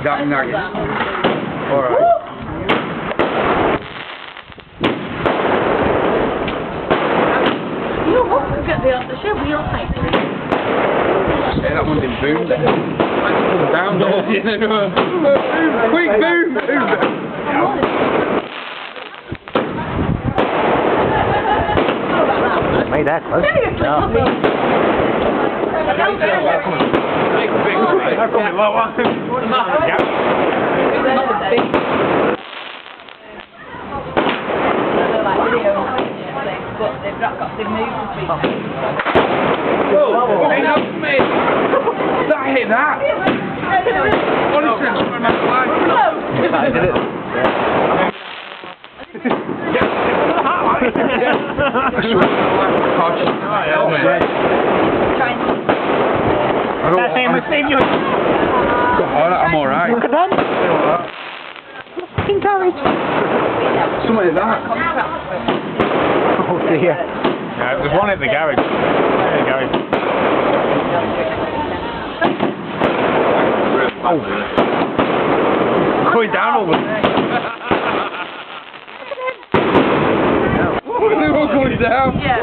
Jack Nugget. Alright. You know what? We get the show we all take. Yeah, that one didn't boom then. Down, quick boom! Made that close. But they've moved the street. Whoa! Hey, help me! That hit that! Honestly, I'm trying to fly. I did it. I'm alright. Look at that. Fucking garage. Something like that. Oh dear. Yeah, there's one at the garage. Yeah, the garage. Oh. Going down over there. They're all going down. Yeah.